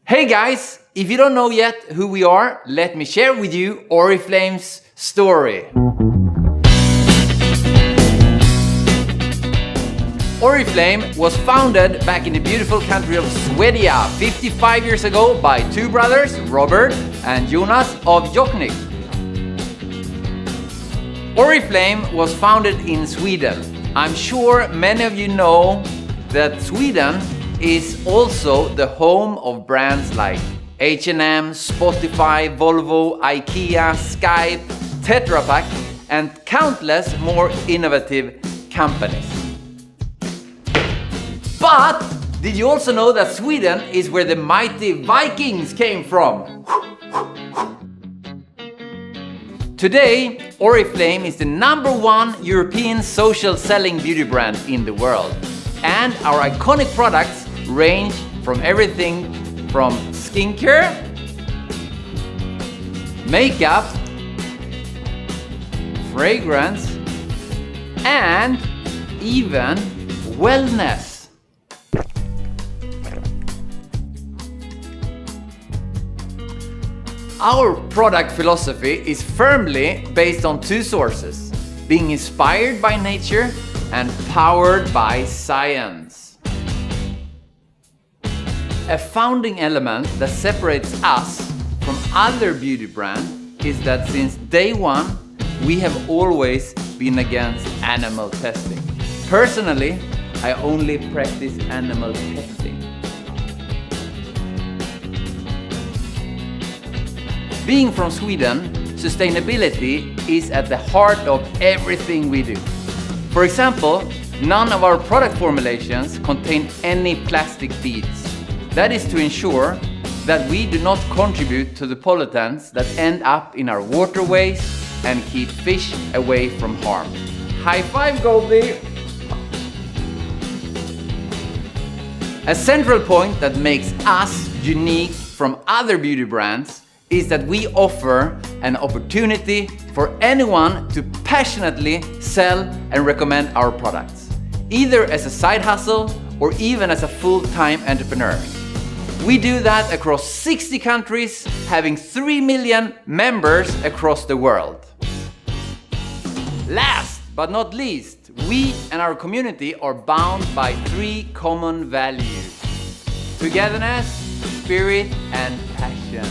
Hey guys, if you don't know yet who we are, let me share with you ORIFLAME's story. ORIFLAME was founded back in the beautiful country of Swedia 55 years ago by two brothers, Robert and Jonas of Jochnick. ORIFLAME was founded in Sweden. I'm sure many of you know that Sweden is also the home of brands like H&M, Spotify, Volvo, IKEA, Skype, TetraPak, and countless more innovative companies. But did you also know that Sweden is where the mighty Vikings came from? Today, ORIFLAME is the #1 European social selling beauty brand in the world. And our iconic products range from everything from skincare, makeup, fragrance, and even wellness. Our product philosophy is firmly based on two sources: being inspired by nature and powered by science. A founding element that separates us from other beauty brands is that since day one, we have always been against animal testing. Personally, I only practice animal testing. Being from Sweden, sustainability is at the heart of everything we do. For example, none of our product formulations contain any plastic beads. That is to ensure that we do not contribute to the pollutants that end up in our waterways and keep fish away from harm. High five, Goldie! A central point that makes us unique from other beauty brands is that we offer an opportunity for anyone to passionately sell and recommend our products, either as a side hustle or even as a full-time entrepreneur. We do that across 60 countries, having 3 million members across the world. Last but not least, we and our community are bound by 3 common values: togetherness, spirit, and passion.